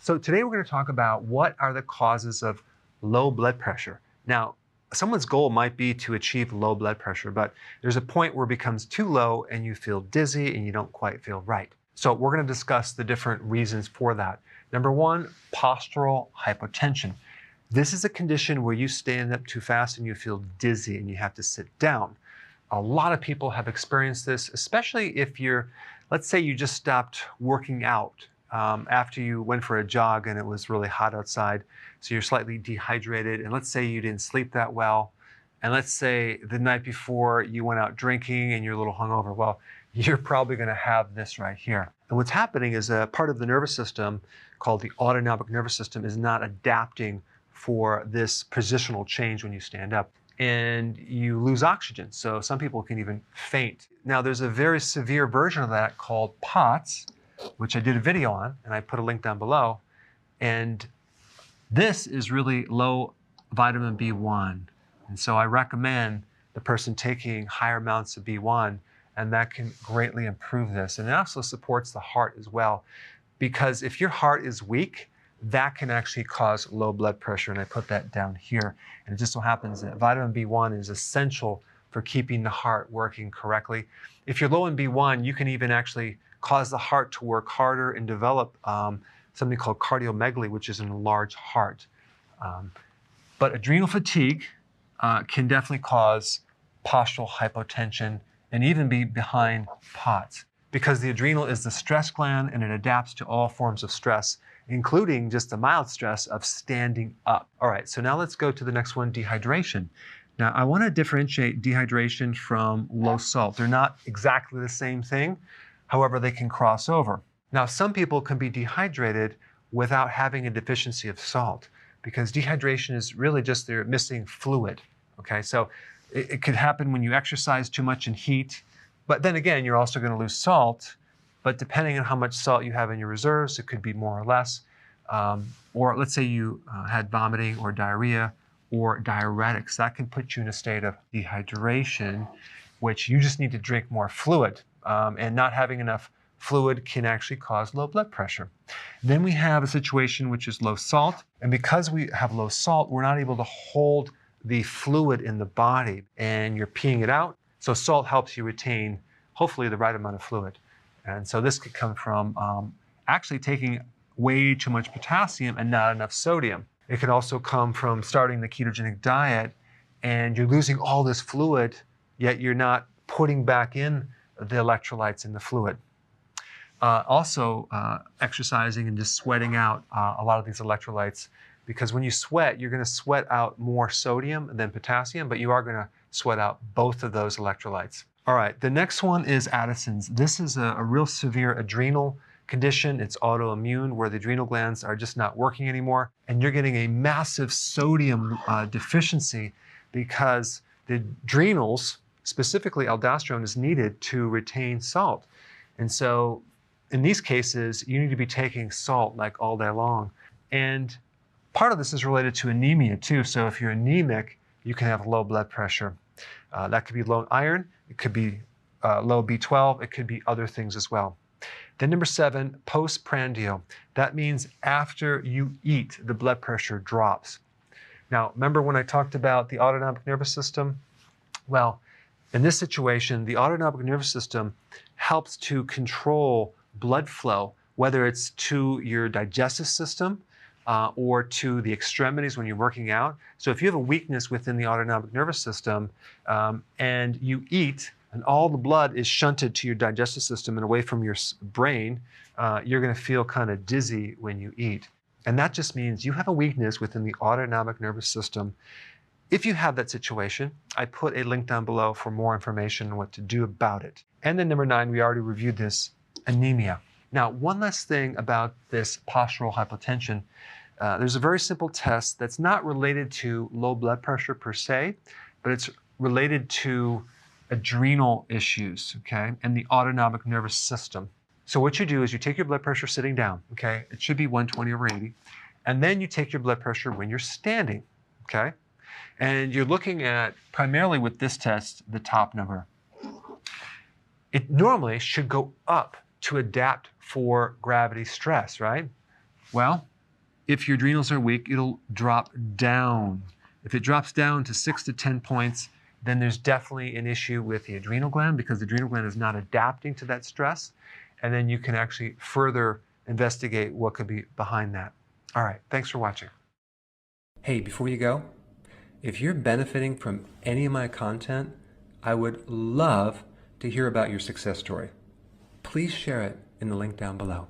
So today we're going to talk about what are the causes of low blood pressure. Now, someone's goal might be to achieve low blood pressure, but there's a point where it becomes too low and you feel dizzy and you don't quite feel right. So we're going to discuss the different reasons for that. Number one, postural hypotension. This is a condition where you stand up too fast and you feel dizzy and you have to sit down. A lot of people have experienced this, especially if let's say you just stopped working out after you went for a jog and it was really hot outside, so you're slightly dehydrated, and let's say you didn't sleep that well, and let's say the night before you went out drinking and you're a little hungover. Well, you're probably going to have this right here. And what's happening is a part of the nervous system called the autonomic nervous system is not adapting for this positional change when you stand up, and you lose oxygen. So some people can even faint. Now, there's a very severe version of that called POTS, which I did a video on, and I put a link down below. And this is really low vitamin B1. And so I recommend the person taking higher amounts of B1, and that can greatly improve this. And it also supports the heart as well, because if your heart is weak, that can actually cause low blood pressure, and I put that down here. And it just so happens that vitamin B1 is essential for keeping the heart working correctly. If you're low in B1, you can even actually cause the heart to work harder and develop something called cardiomegaly, which is an enlarged heart. But adrenal fatigue can definitely cause postural hypotension and even be behind POTS, because the adrenal is the stress gland and it adapts to all forms of stress, including just the mild stress of standing up. All right, so now let's go to the next one, dehydration. Now, I want to differentiate dehydration from low salt. They're not exactly the same thing. However, they can cross over. Now, some people can be dehydrated without having a deficiency of salt, because dehydration is really just they're missing fluid. Okay, so it could happen when you exercise too much in heat, but then again, you're also going to lose salt. But depending on how much salt you have in your reserves, it could be more or less. Or let's say you had vomiting or diarrhea or diuretics. That can put you in a state of dehydration, which you just need to drink more fluid. And not having enough fluid can actually cause low blood pressure. Then we have a situation which is low salt. And because we have low salt, we're not able to hold the fluid in the body, and you're peeing it out. So salt helps you retain, hopefully, the right amount of fluid. And so this could come from actually taking way too much potassium and not enough sodium. It could also come from starting the ketogenic diet and you're losing all this fluid, yet you're not putting back in the electrolytes in the fluid. Also, exercising and just sweating out a lot of these electrolytes, because when you sweat, you're going to sweat out more sodium than potassium, but you are going to sweat out both of those electrolytes. All right, the next one is Addison's. This is a real severe adrenal condition. It's autoimmune, where the adrenal glands are just not working anymore, and you're getting a massive sodium deficiency, because the adrenals, specifically aldosterone, is needed to retain salt. And so in these cases, you need to be taking salt like all day long. And part of this is related to anemia too. So if you're anemic, you can have low blood pressure. That could be low iron, it could be low B12, it could be other things as well. Then number 7, postprandial. That means after you eat, the blood pressure drops. Now, remember when I talked about the autonomic nervous system? Well, in this situation, the autonomic nervous system helps to control blood flow, whether it's to your digestive system or to the extremities when you're working out. So if you have a weakness within the autonomic nervous system and you eat, and all the blood is shunted to your digestive system and away from your brain, you're going to feel kind of dizzy when you eat. And that just means you have a weakness within the autonomic nervous system. If you have that situation, I put a link down below for more information on what to do about it. And then number 9, we already reviewed this, anemia. Now, one last thing about this postural hypotension. There's a very simple test that's not related to low blood pressure per se, but it's related to adrenal issues, okay, and the autonomic nervous system. So what you do is you take your blood pressure sitting down, okay? It should be 120/80. And then you take your blood pressure when you're standing, okay? And you're looking at, primarily with this test, the top number. It normally should go up to adapt for gravity stress, right? Well, if your adrenals are weak, it'll drop down. If it drops down to 6 to 10 points, then there's definitely an issue with the adrenal gland because the adrenal gland is not adapting to that stress. And then you can actually further investigate what could be behind that. All right, thanks for watching. Hey, before you go, if you're benefiting from any of my content, I would love to hear about your success story. Please share it in the link down below.